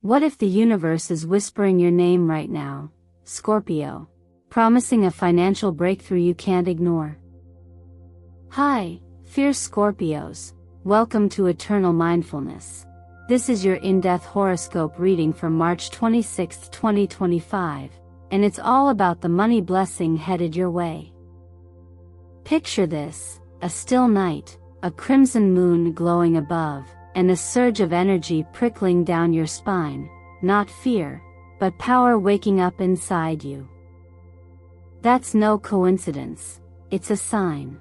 What if the universe is whispering your name right now, Scorpio, promising a financial breakthrough you can't ignore? Hi, fierce Scorpios, welcome to Eternal Mindfulness. This is your in-depth horoscope reading for March 26, 2025, and it's all about the money blessing headed your way. Picture this: a still night, a crimson moon glowing above, and a surge of energy prickling down your spine, not fear, but power waking up inside you. That's no coincidence, it's a sign.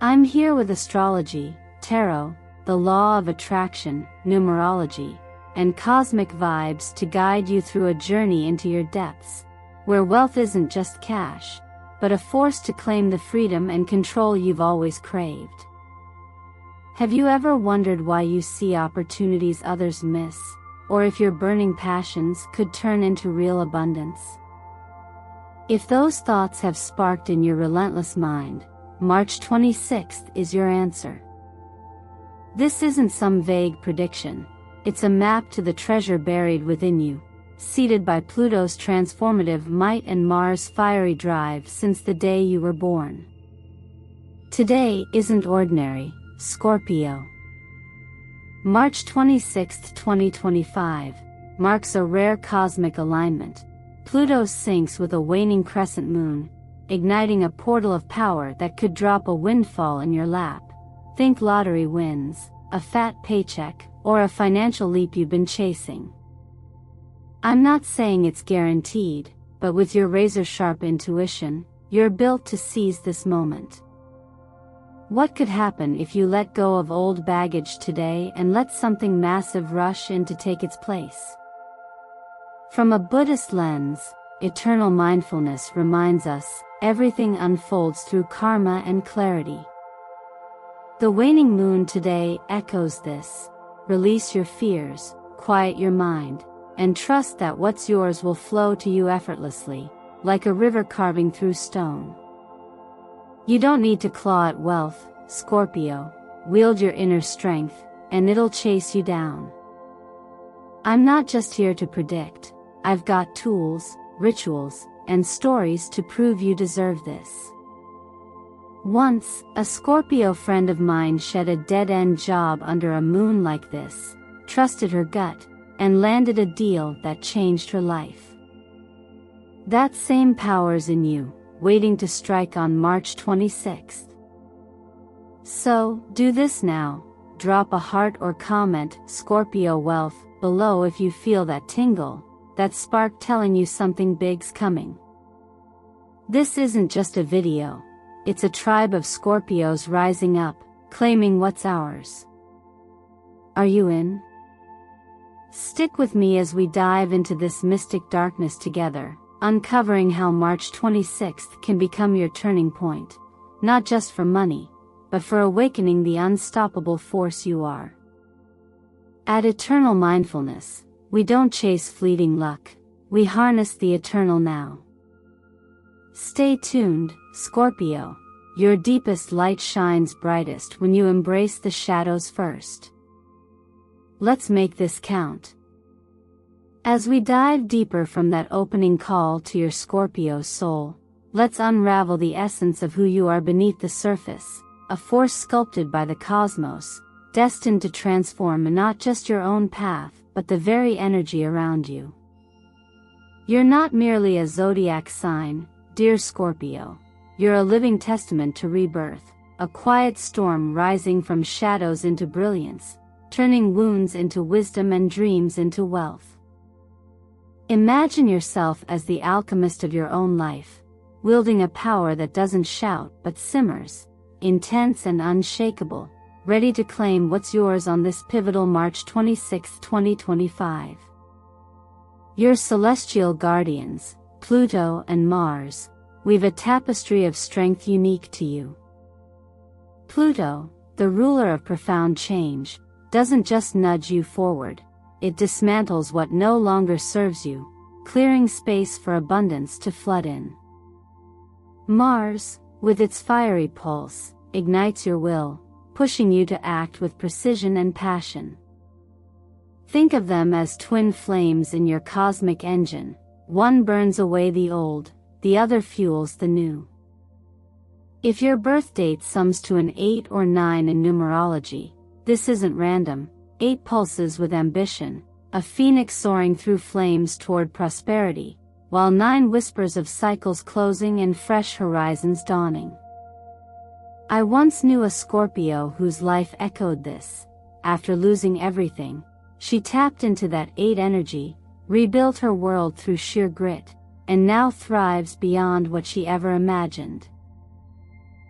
I'm here with astrology, tarot, the law of attraction, numerology, and cosmic vibes to guide you through a journey into your depths, where wealth isn't just cash, but a force to claim the freedom and control you've always craved. Have you ever wondered why you see opportunities others miss, or if your burning passions could turn into real abundance? If those thoughts have sparked in your relentless mind, March 26th is your answer. This isn't some vague prediction, it's a map to the treasure buried within you, seated by Pluto's transformative might and Mars' fiery drive since the day you were born. Today isn't ordinary, Scorpio. March 26, 2025, marks a rare cosmic alignment. Pluto syncs with a waning crescent moon, igniting a portal of power that could drop a windfall in your lap. Think lottery wins, a fat paycheck, or a financial leap you've been chasing. I'm not saying it's guaranteed, but with your razor-sharp intuition, you're built to seize this moment. What could happen if you let go of old baggage today and let something massive rush in to take its place? From a Buddhist lens, eternal mindfulness reminds us, everything unfolds through karma and clarity. The waning moon today echoes this. Release your fears, quiet your mind, and trust that what's yours will flow to you effortlessly, like a river carving through stone. You don't need to claw at wealth, Scorpio. Wield your inner strength, and it'll chase you down. I'm not just here to predict, I've got tools, rituals, and stories to prove you deserve this. Once, a Scorpio friend of mine shed a dead-end job under a moon like this, trusted her gut, and landed a deal that changed her life. That same power's in you, waiting to strike on March 26th. So, do this now. Drop a heart or comment, Scorpio wealth, below if you feel that tingle, that spark telling you something big's coming. This isn't just a video. It's a tribe of Scorpios rising up, claiming what's ours. Are you in? Stick with me as we dive into this mystic darkness together, uncovering how March 26th can become your turning point, not just for money, but for awakening the unstoppable force you are. At Eternal Mindfulness, we don't chase fleeting luck, we harness the eternal now. Stay tuned, Scorpio. Your deepest light shines brightest when you embrace the shadows first. Let's make this count. As we dive deeper from that opening call to your Scorpio soul, let's unravel the essence of who you are beneath the surface, a force sculpted by the cosmos, destined to transform not just your own path, but the very energy around you. You're not merely a zodiac sign, dear Scorpio. You're a living testament to rebirth, a quiet storm rising from shadows into brilliance, turning wounds into wisdom and dreams into wealth. Imagine yourself as the alchemist of your own life, wielding a power that doesn't shout but simmers, intense and unshakable, ready to claim what's yours on this pivotal March 26, 2025. Your celestial guardians, Pluto and Mars, weave a tapestry of strength unique to you. Pluto, the ruler of profound change, doesn't just nudge you forward, it dismantles what no longer serves you, clearing space for abundance to flood in. Mars, with its fiery pulse, ignites your will, pushing you to act with precision and passion. Think of them as twin flames in your cosmic engine. One burns away the old, the other fuels the new. If your birth date sums to an 8 or 9 in numerology, this isn't random. 8 pulses with ambition, a phoenix soaring through flames toward prosperity, while 9 whispers of cycles closing and fresh horizons dawning. I once knew a Scorpio whose life echoed this. After losing everything, she tapped into that 8 energy, rebuilt her world through sheer grit, and now thrives beyond what she ever imagined.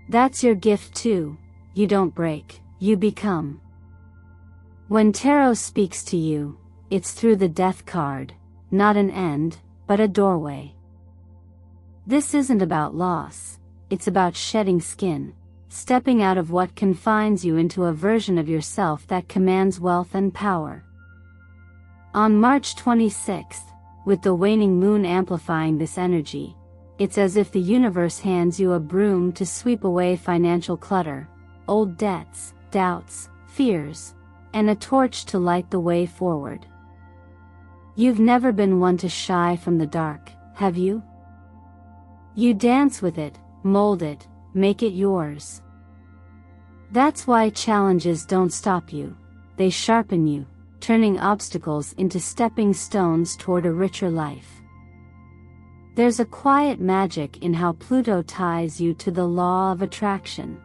That's your gift too. You don't break, you become. When tarot speaks to you, it's through the death card, not an end, but a doorway. This isn't about loss, it's about shedding skin, stepping out of what confines you into a version of yourself that commands wealth and power. On March 26th, with the waning moon amplifying this energy, it's as if the universe hands you a broom to sweep away financial clutter, old debts, doubts, fears, and a torch to light the way forward. You've never been one to shy from the dark, have you? You dance with it, mold it, make it yours. That's why challenges don't stop you, they sharpen you, turning obstacles into stepping stones toward a richer life. There's a quiet magic in how Pluto ties you to the law of attraction.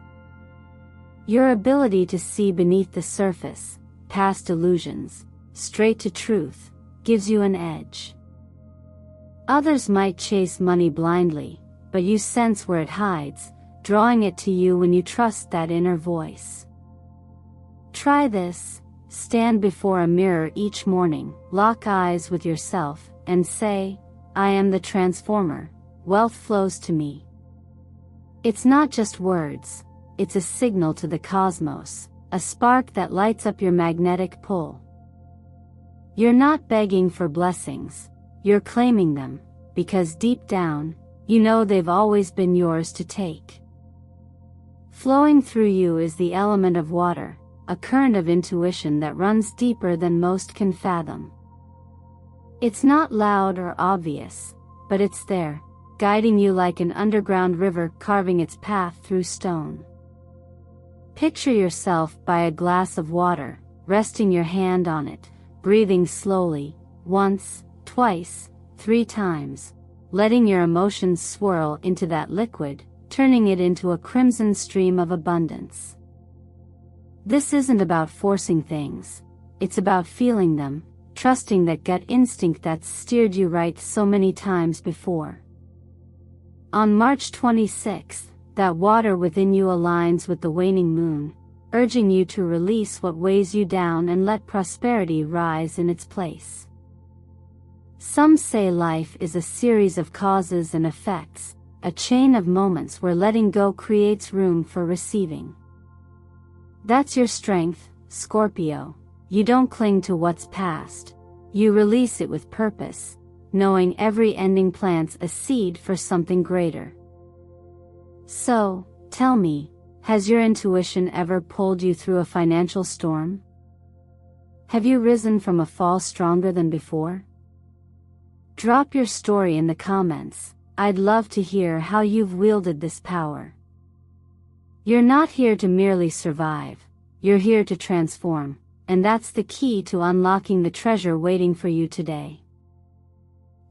Your ability to see beneath the surface, past illusions, straight to truth, gives you an edge. Others might chase money blindly, but you sense where it hides, drawing it to you when you trust that inner voice. Try this. Stand before a mirror each morning, lock eyes with yourself, and say, I am the transformer, wealth flows to me. It's not just words, it's a signal to the cosmos, a spark that lights up your magnetic pull. You're not begging for blessings, you're claiming them, because deep down, you know they've always been yours to take. Flowing through you is the element of water, a current of intuition that runs deeper than most can fathom. It's not loud or obvious, but it's there, guiding you like an underground river carving its path through stone. Picture yourself by a glass of water, resting your hand on it, breathing slowly, once, twice, 3 times, letting your emotions swirl into that liquid, turning it into a crimson stream of abundance. This isn't about forcing things, it's about feeling them, trusting that gut instinct that's steered you right so many times before. On March 26th, that water within you aligns with the waning moon, urging you to release what weighs you down and let prosperity rise in its place. Some say life is a series of causes and effects, a chain of moments where letting go creates room for receiving. That's your strength, Scorpio. You don't cling to what's past. You release it with purpose, knowing every ending plants a seed for something greater. So, tell me, has your intuition ever pulled you through a financial storm? Have you risen from a fall stronger than before? Drop your story in the comments. I'd love to hear how you've wielded this power. You're not here to merely survive, you're here to transform, and that's the key to unlocking the treasure waiting for you today.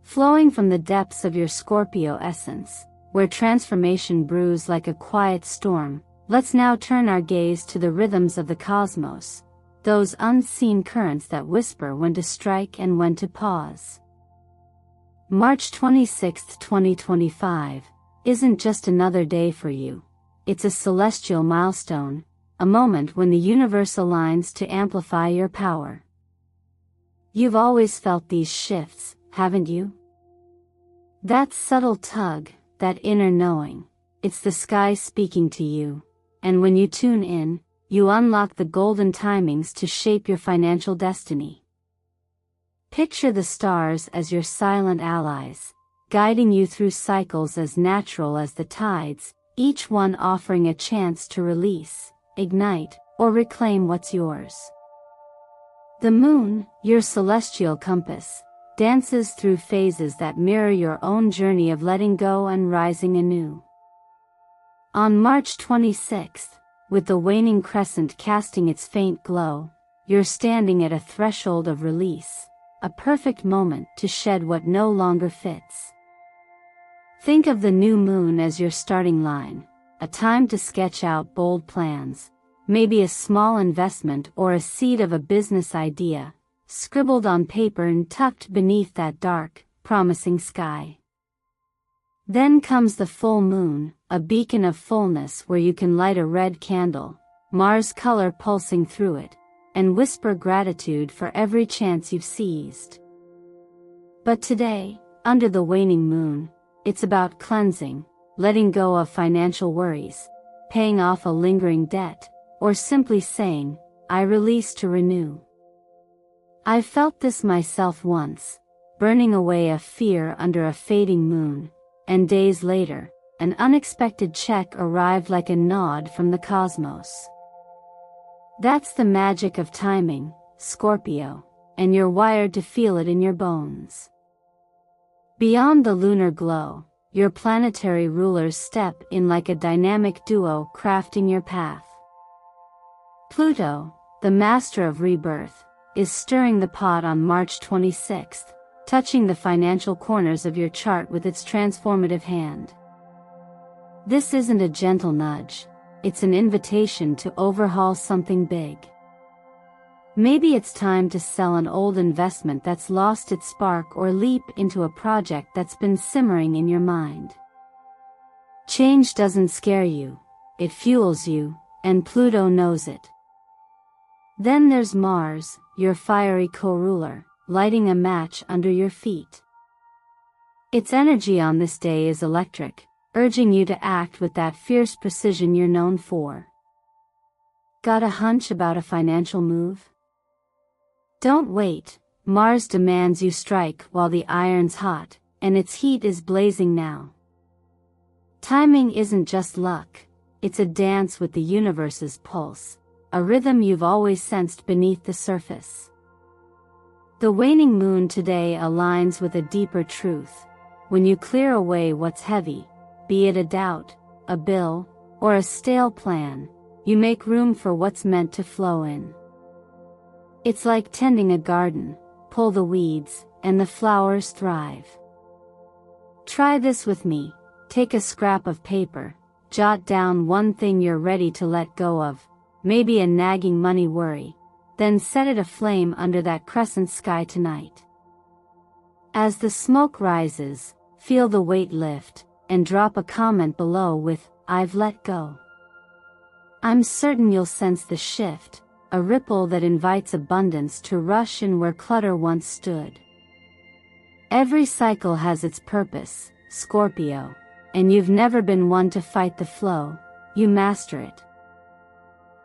Flowing from the depths of your Scorpio essence, where transformation brews like a quiet storm, let's now turn our gaze to the rhythms of the cosmos, those unseen currents that whisper when to strike and when to pause. March 26, 2025, isn't just another day for you. It's a celestial milestone, a moment when the universe aligns to amplify your power. You've always felt these shifts, haven't you? That subtle tug, that inner knowing, it's the sky speaking to you, and when you tune in, you unlock the golden timings to shape your financial destiny. Picture the stars as your silent allies, guiding you through cycles as natural as the tides, each one offering a chance to release, ignite, or reclaim what's yours. The moon, your celestial compass, dances through phases that mirror your own journey of letting go and rising anew. On March 26th, with the waning crescent casting its faint glow, you're standing at a threshold of release, a perfect moment to shed what no longer fits. Think of the new moon as your starting line, a time to sketch out bold plans, maybe a small investment or a seed of a business idea, scribbled on paper and tucked beneath that dark, promising sky. Then comes the full moon, a beacon of fullness where you can light a red candle, Mars color pulsing through it, and whisper gratitude for every chance you've seized. But today, under the waning moon, it's about cleansing, letting go of financial worries, paying off a lingering debt, or simply saying, I release to renew. I've felt this myself once, burning away a fear under a fading moon, and days later, an unexpected check arrived like a nod from the cosmos. That's the magic of timing, Scorpio, and you're wired to feel it in your bones. Beyond the lunar glow, your planetary rulers step in like a dynamic duo crafting your path. Pluto, the master of rebirth, is stirring the pot on March 26th, touching the financial corners of your chart with its transformative hand. This isn't a gentle nudge, it's an invitation to overhaul something big. Maybe it's time to sell an old investment that's lost its spark or leap into a project that's been simmering in your mind. Change doesn't scare you, it fuels you, and Pluto knows it. Then there's Mars, your fiery co-ruler, lighting a match under your feet. Its energy on this day is electric, urging you to act with that fierce precision you're known for. Got a hunch about a financial move? Don't wait, Mars demands you strike while the iron's hot, and its heat is blazing now. Timing isn't just luck, it's a dance with the universe's pulse, a rhythm you've always sensed beneath the surface. The waning moon today aligns with a deeper truth. When you clear away what's heavy, be it a doubt, a bill, or a stale plan, you make room for what's meant to flow in. It's like tending a garden, pull the weeds, and the flowers thrive. Try this with me, take a scrap of paper, jot down one thing you're ready to let go of, maybe a nagging money worry, then set it aflame under that crescent sky tonight. As the smoke rises, feel the weight lift, and drop a comment below with, I've let go. I'm certain you'll sense the shift, a ripple that invites abundance to rush in where clutter once stood. Every cycle has its purpose, Scorpio, and you've never been one to fight the flow, you master it.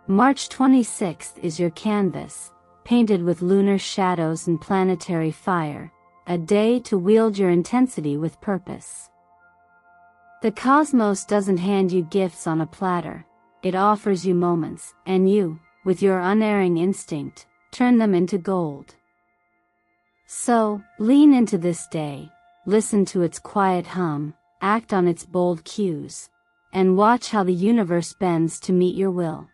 March 26th is your canvas, painted with lunar shadows and planetary fire, a day to wield your intensity with purpose. The cosmos doesn't hand you gifts on a platter, it offers you moments, and you, with your unerring instinct, turn them into gold. So, lean into this day, listen to its quiet hum, act on its bold cues, and watch how the universe bends to meet your will.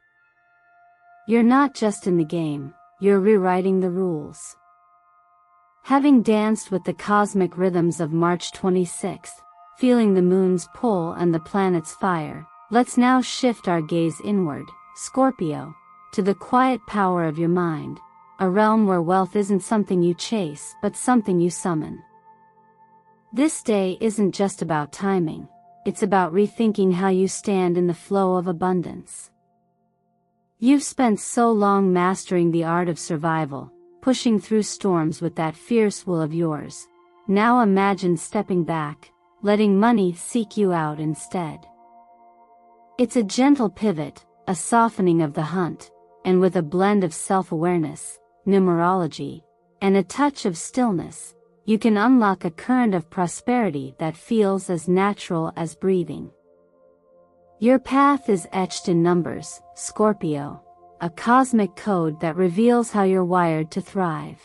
You're not just in the game, you're rewriting the rules. Having danced with the cosmic rhythms of March 26th, feeling the moon's pull and the planet's fire, let's now shift our gaze inward, Scorpio, to the quiet power of your mind, a realm where wealth isn't something you chase but something you summon. This day isn't just about timing, it's about rethinking how you stand in the flow of abundance. You've spent so long mastering the art of survival, pushing through storms with that fierce will of yours. Now imagine stepping back, letting money seek you out instead. It's a gentle pivot, a softening of the hunt, and with a blend of self-awareness, numerology, and a touch of stillness, you can unlock a current of prosperity that feels as natural as breathing. Your path is etched in numbers, Scorpio, a cosmic code that reveals how you're wired to thrive.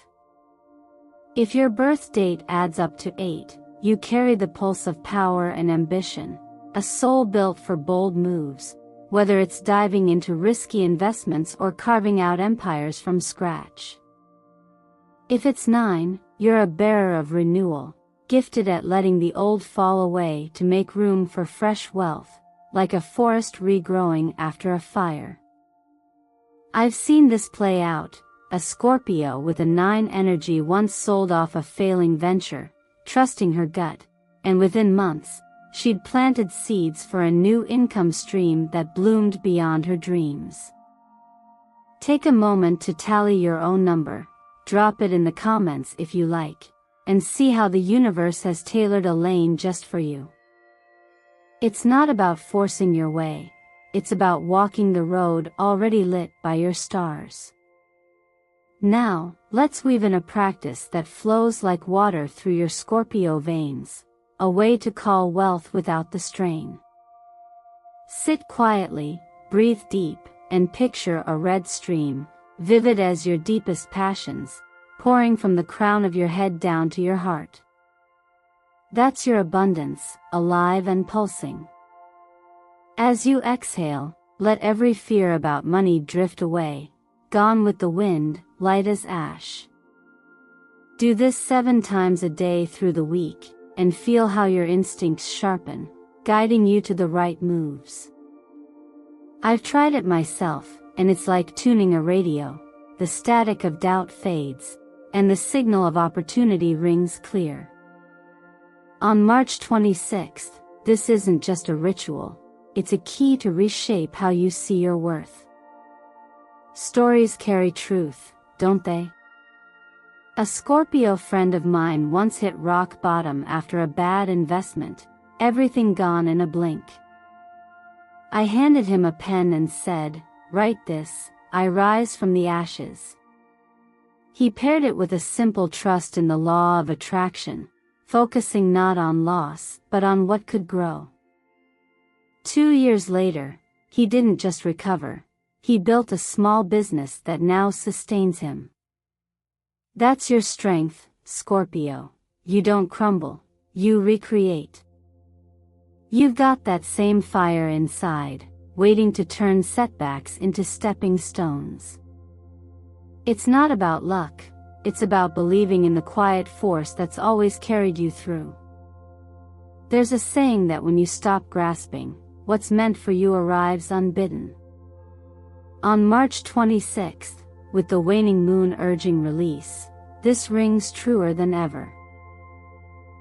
If your birth date adds up to 8, you carry the pulse of power and ambition, a soul built for bold moves, whether it's diving into risky investments or carving out empires from scratch. If it's 9, you're a bearer of renewal, gifted at letting the old fall away to make room for fresh wealth, like a forest regrowing after a fire. I've seen this play out. A Scorpio with a 9 energy once sold off a failing venture, trusting her gut, and within months, she'd planted seeds for a new income stream that bloomed beyond her dreams. Take a moment to tally your own number, drop it in the comments if you like, and see how the universe has tailored a lane just for you. It's not about forcing your way, it's about walking the road already lit by your stars. Now, let's weave in a practice that flows like water through your Scorpio veins, a way to call wealth without the strain. Sit quietly, breathe deep, and picture a red stream, vivid as your deepest passions, pouring from the crown of your head down to your heart. That's your abundance, alive and pulsing. As you exhale, let every fear about money drift away, gone with the wind, light as ash. Do this 7 times a day through the week, and feel how your instincts sharpen, guiding you to the right moves. I've tried it myself, and it's like tuning a radio. The static of doubt fades, and the signal of opportunity rings clear. On March 26th, this isn't just a ritual, it's a key to reshape how you see your worth. Stories carry truth, don't they? A Scorpio friend of mine once hit rock bottom after a bad investment, everything gone in a blink. I handed him a pen and said, "Write this, I rise from the ashes." He paired it with a simple trust in the law of attraction, focusing not on loss, but on what could grow. 2 years later, he didn't just recover, he built a small business that now sustains him. That's your strength, Scorpio. You don't crumble, you recreate. You've got that same fire inside, waiting to turn setbacks into stepping stones. It's not about luck, it's about believing in the quiet force that's always carried you through. There's a saying that when you stop grasping, what's meant for you arrives unbidden. On March 26th, with the waning moon urging release, this rings truer than ever.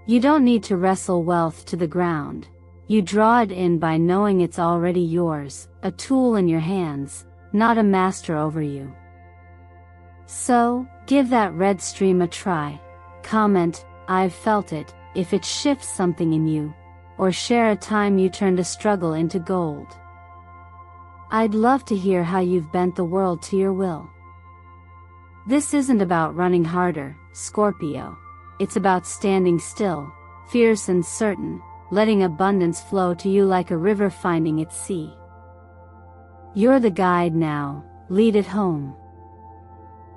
You don't need to wrestle wealth to the ground, you draw it in by knowing it's already yours, a tool in your hands, not a master over you. So, give that red stream a try, comment, "I've felt it," if it shifts something in you, or share a time you turned a struggle into gold. I'd love to hear how you've bent the world to your will. This isn't about running harder, Scorpio. It's about standing still, fierce and certain, letting abundance flow to you like a river finding its sea. You're the guide now, lead it home.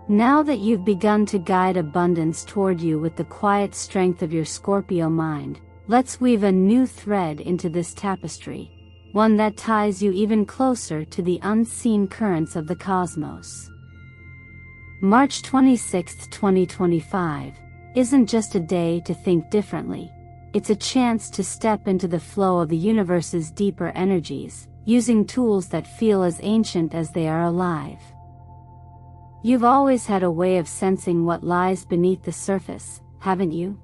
Now that you've begun to guide abundance toward you with the quiet strength of your Scorpio mind, let's weave a new thread into this tapestry, one that ties you even closer to the unseen currents of the cosmos. March 26, 2025, isn't just a day to think differently, it's a chance to step into the flow of the universe's deeper energies, using tools that feel as ancient as they are alive. You've always had a way of sensing what lies beneath the surface, haven't you?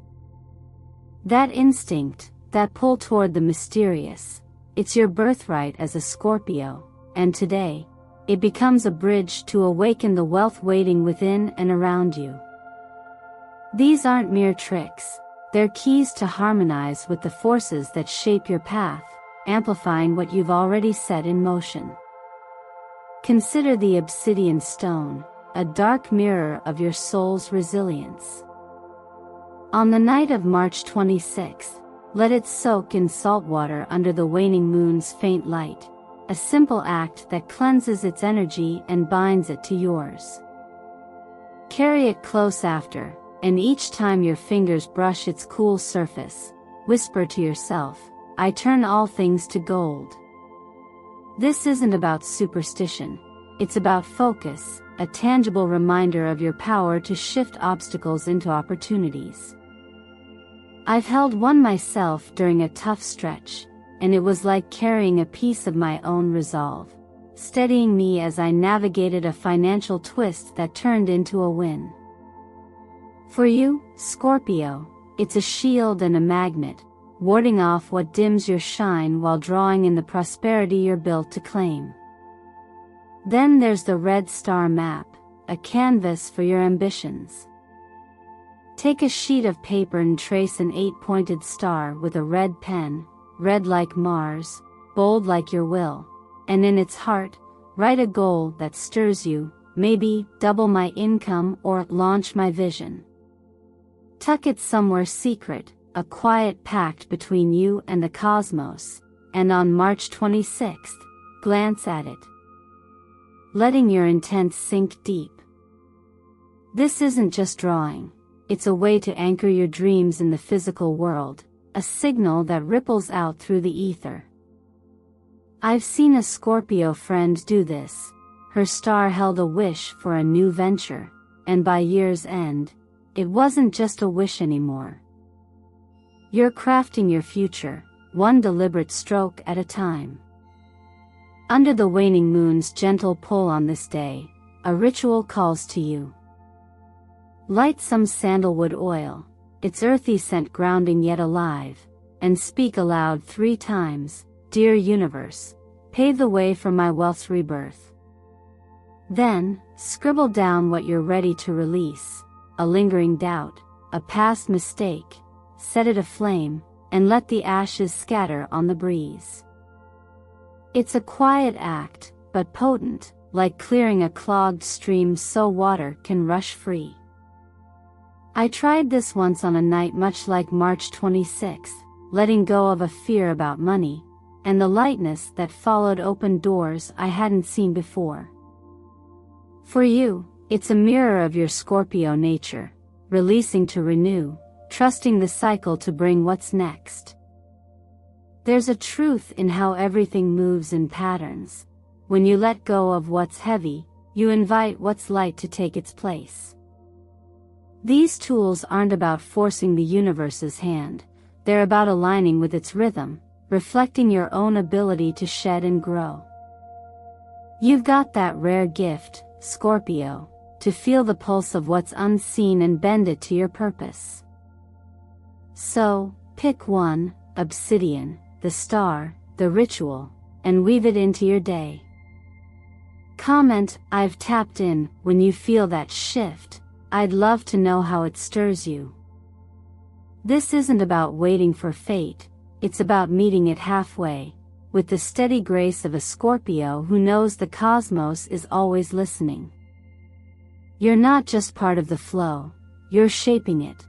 That instinct, that pull toward the mysterious, it's your birthright as a Scorpio, and today, it becomes a bridge to awaken the wealth waiting within and around you. These aren't mere tricks, they're keys to harmonize with the forces that shape your path, amplifying what you've already set in motion. Consider the obsidian stone, a dark mirror of your soul's resilience. On the night of March 26th, let it soak in salt water under the waning moon's faint light, a simple act that cleanses its energy and binds it to yours. Carry it close after, and each time your fingers brush its cool surface, whisper to yourself, "I turn all things to gold." This isn't about superstition. It's about focus, a tangible reminder of your power to shift obstacles into opportunities. I've held one myself during a tough stretch, and it was like carrying a piece of my own resolve, steadying me as I navigated a financial twist that turned into a win. For you, Scorpio, it's a shield and a magnet, warding off what dims your shine while drawing in the prosperity you're built to claim. Then there's the red star map, a canvas for your ambitions. Take a sheet of paper and trace an 8-pointed star with a red pen, red like Mars, bold like your will, and in its heart, write a goal that stirs you, maybe double my income or launch my vision. Tuck it somewhere secret, a quiet pact between you and the cosmos, and on March 26th, glance at it, letting your intent sink deep. This isn't just drawing, it's a way to anchor your dreams in the physical world, a signal that ripples out through the ether. I've seen a Scorpio friend do this. Her star held a wish for a new venture, and by year's end, it wasn't just a wish anymore. You're crafting your future, one deliberate stroke at a time. Under the waning moon's gentle pull on this day, a ritual calls to you. Light some sandalwood oil, its earthy scent grounding yet alive, and speak aloud 3 times, "Dear universe, pave the way for my wealth's rebirth." Then, scribble down what you're ready to release, a lingering doubt, a past mistake, set it aflame, and let the ashes scatter on the breeze. It's a quiet act, but potent, like clearing a clogged stream so water can rush free. I tried this once on a night much like March 26th, letting go of a fear about money, and the lightness that followed opened doors I hadn't seen before. For you, it's a mirror of your Scorpio nature, releasing to renew, trusting the cycle to bring what's next. There's a truth in how everything moves in patterns. When you let go of what's heavy, you invite what's light to take its place. These tools aren't about forcing the universe's hand, they're about aligning with its rhythm, reflecting your own ability to shed and grow. You've got that rare gift, Scorpio, to feel the pulse of what's unseen and bend it to your purpose. So, pick one, obsidian, the star, the ritual, and weave it into your day. Comment, "I've tapped in," when you feel that shift. I'd love to know how it stirs you. This isn't about waiting for fate, it's about meeting it halfway, with the steady grace of a Scorpio who knows the cosmos is always listening. You're not just part of the flow, you're shaping it.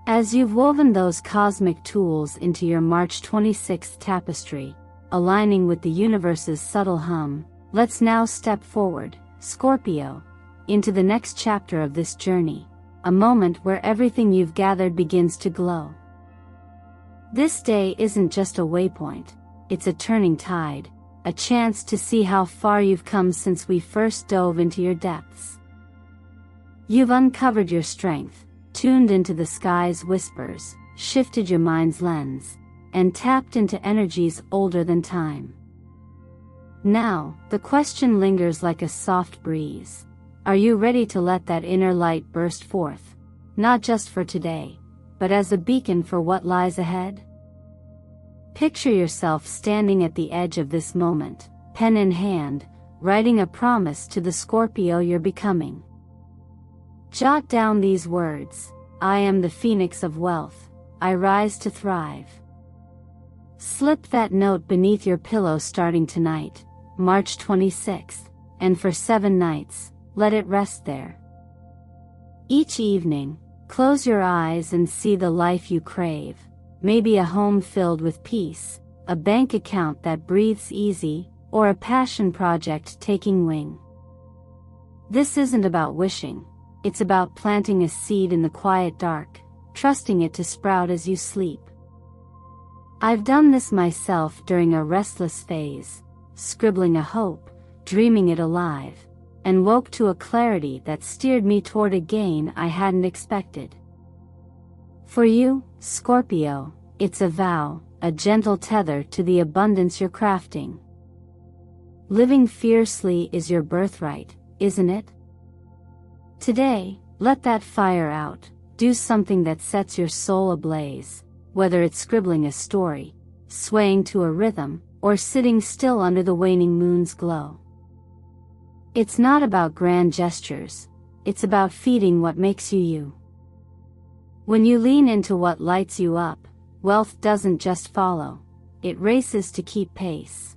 As you've woven those cosmic tools into your March 26th tapestry, aligning with the universe's subtle hum, let's now step forward, Scorpio, into the next chapter of this journey, a moment where everything you've gathered begins to glow. This day isn't just a waypoint, it's a turning tide, a chance to see how far you've come since we first dove into your depths. You've uncovered your strength, tuned into the sky's whispers, shifted your mind's lens, and tapped into energies older than time. Now, the question lingers like a soft breeze. Are you ready to let that inner light burst forth, not just for today, but as a beacon for what lies ahead? Picture yourself standing at the edge of this moment, pen in hand, writing a promise to the Scorpio you're becoming. Jot down these words: "I am the phoenix of wealth, I rise to thrive." Slip that note beneath your pillow starting tonight, March 26th, and for 7 nights, let it rest there. Each evening, close your eyes and see the life you crave, maybe a home filled with peace, a bank account that breathes easy, or a passion project taking wing. This isn't about wishing, it's about planting a seed in the quiet dark, trusting it to sprout as you sleep. I've done this myself during a restless phase, scribbling a hope, dreaming it alive, and woke to a clarity that steered me toward a gain I hadn't expected. For you, Scorpio, it's a vow, a gentle tether to the abundance you're crafting. Living fiercely is your birthright, isn't it? Today, let that fire out, do something that sets your soul ablaze, whether it's scribbling a story, swaying to a rhythm, or sitting still under the waning moon's glow. It's not about grand gestures, it's about feeding what makes you you. When you lean into what lights you up, wealth doesn't just follow, it races to keep pace.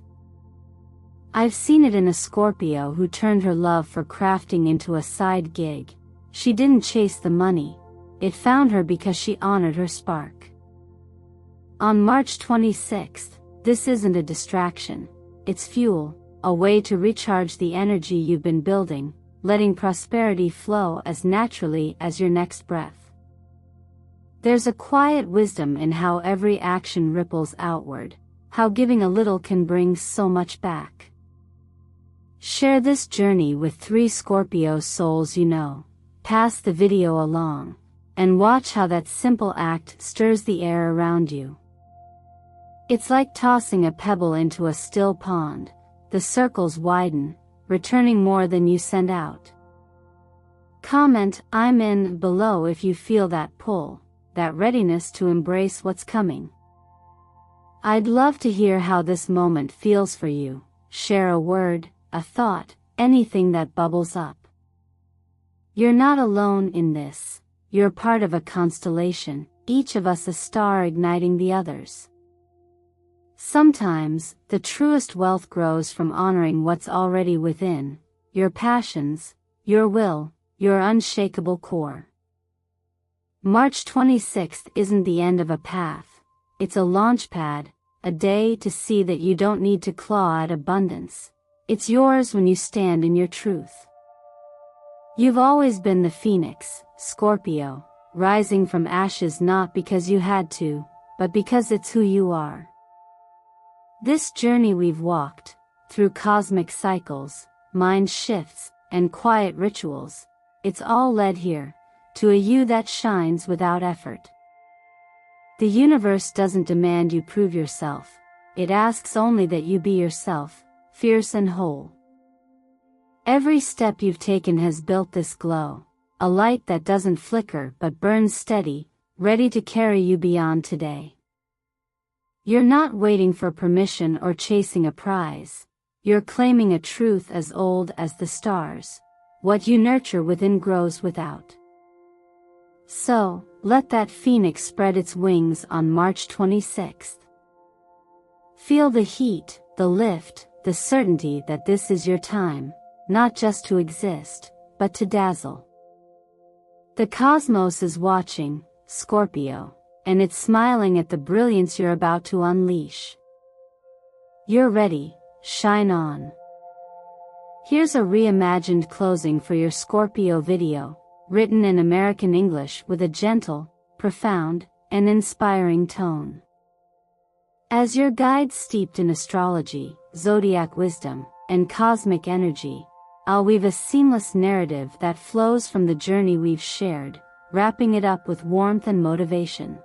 I've seen it in a Scorpio who turned her love for crafting into a side gig. She didn't chase the money, it found her because she honored her spark. On March 26th, this isn't a distraction, it's fuel, a way to recharge the energy you've been building, letting prosperity flow as naturally as your next breath. There's a quiet wisdom in how every action ripples outward, how giving a little can bring so much back. Share this journey with 3 Scorpio souls you know, pass the video along, and watch how that simple act stirs the air around you. It's like tossing a pebble into a still pond. The circles widen, returning more than you send out. Comment "I'm in" below if you feel that pull, that readiness to embrace what's coming. I'd love to hear how this moment feels for you. Share a word, a thought, anything that bubbles up. You're not alone in this. You're part of a constellation, each of us a star igniting the others. Sometimes, the truest wealth grows from honoring what's already within, your passions, your will, your unshakable core. March 26th isn't the end of a path, it's a launchpad, a day to see that you don't need to claw at abundance. It's yours when you stand in your truth. You've always been the phoenix, Scorpio, rising from ashes not because you had to, but because it's who you are. This journey we've walked, through cosmic cycles, mind shifts, and quiet rituals, it's all led here, to a you that shines without effort. The universe doesn't demand you prove yourself, it asks only that you be yourself, fierce and whole. Every step you've taken has built this glow, a light that doesn't flicker but burns steady, ready to carry you beyond today. You're not waiting for permission or chasing a prize. You're claiming a truth as old as the stars. What you nurture within grows without. So, let that phoenix spread its wings on March 26th. Feel the heat, the lift, the certainty that this is your time, not just to exist, but to dazzle. The cosmos is watching, Scorpio, and it's smiling at the brilliance you're about to unleash. You're ready, shine on. Here's a reimagined closing for your Scorpio video, written in American English with a gentle, profound, and inspiring tone. As your guide steeped in astrology, zodiac wisdom, and cosmic energy, I'll weave a seamless narrative that flows from the journey we've shared, wrapping it up with warmth and motivation.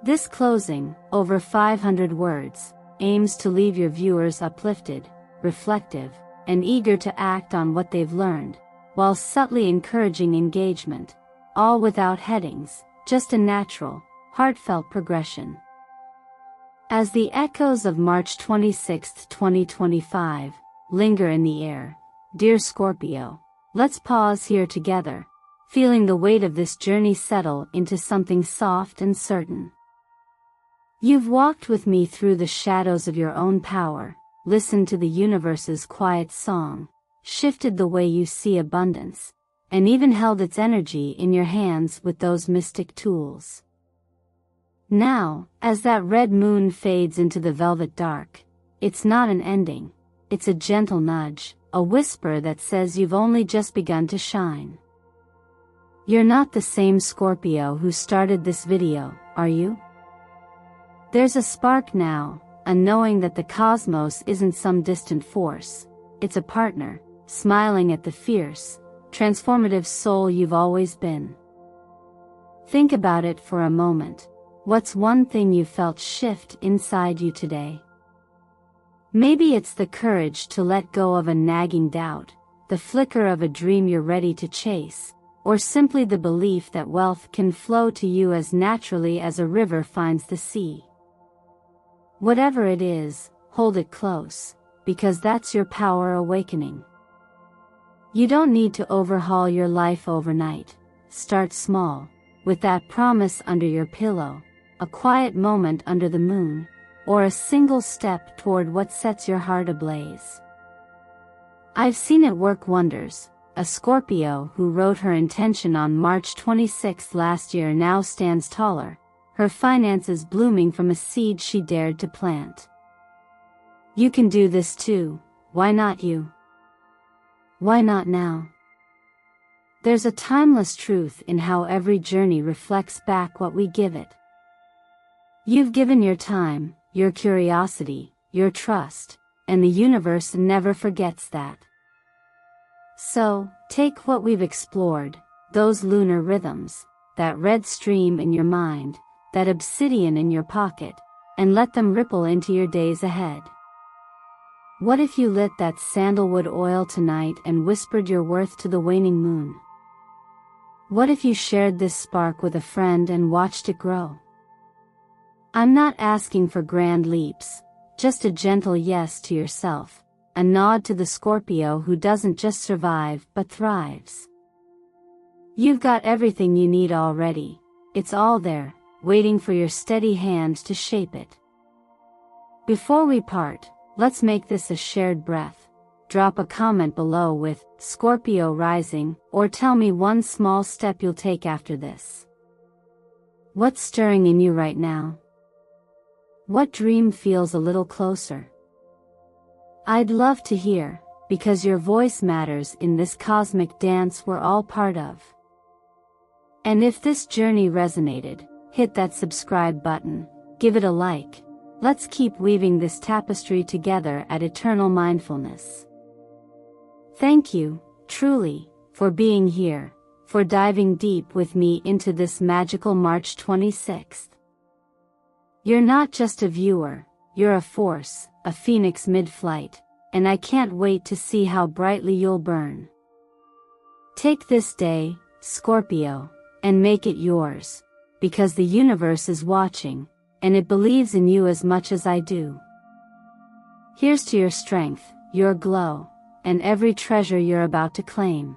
This closing, over 500 words, aims to leave your viewers uplifted, reflective, and eager to act on what they've learned, while subtly encouraging engagement, all without headings, just a natural, heartfelt progression. As the echoes of March 26, 2025, linger in the air, dear Scorpio, let's pause here together, feeling the weight of this journey settle into something soft and certain. You've walked with me through the shadows of your own power, listened to the universe's quiet song, shifted the way you see abundance, and even held its energy in your hands with those mystic tools. Now, as that red moon fades into the velvet dark, it's not an ending, it's a gentle nudge, a whisper that says you've only just begun to shine. You're not the same Scorpio who started this video, are you? There's a spark now, a knowing that the cosmos isn't some distant force, it's a partner, smiling at the fierce, transformative soul you've always been. Think about it for a moment. What's one thing you felt shift inside you today? Maybe it's the courage to let go of a nagging doubt, the flicker of a dream you're ready to chase, or simply the belief that wealth can flow to you as naturally as a river finds the sea. Whatever it is, hold it close, because that's your power awakening. You don't need to overhaul your life overnight. Start small, with that promise under your pillow, a quiet moment under the moon, or a single step toward what sets your heart ablaze. I've seen it work wonders. A Scorpio who wrote her intention on March 26 last year now stands taller, her finances blooming from a seed she dared to plant. You can do this too, why not you? Why not now? There's a timeless truth in how every journey reflects back what we give it. You've given your time, your curiosity, your trust, and the universe never forgets that. So, take what we've explored, those lunar rhythms, that red stream in your mind, that obsidian in your pocket, and let them ripple into your days ahead. What if you lit that sandalwood oil tonight and whispered your worth to the waning moon? What if you shared this spark with a friend and watched it grow? I'm not asking for grand leaps, just a gentle yes to yourself, a nod to the Scorpio who doesn't just survive but thrives. You've got everything you need already, it's all there, waiting for your steady hand to shape it. Before we part, let's make this a shared breath. Drop a comment below with Scorpio rising, or tell me one small step you'll take after this. What's stirring in you right now? What dream feels a little closer? I'd love to hear, because your voice matters in this cosmic dance we're all part of. And if this journey resonated, hit that subscribe button, give it a like. Let's keep weaving this tapestry together at Eternal Mindfulness. Thank you, truly, for being here, for diving deep with me into this magical March 26th. You're not just a viewer, you're a force, a phoenix mid-flight, and I can't wait to see how brightly you'll burn. Take this day, Scorpio, and make it yours, because the universe is watching, and it believes in you as much as I do. Here's to your strength, your glow, and every treasure you're about to claim.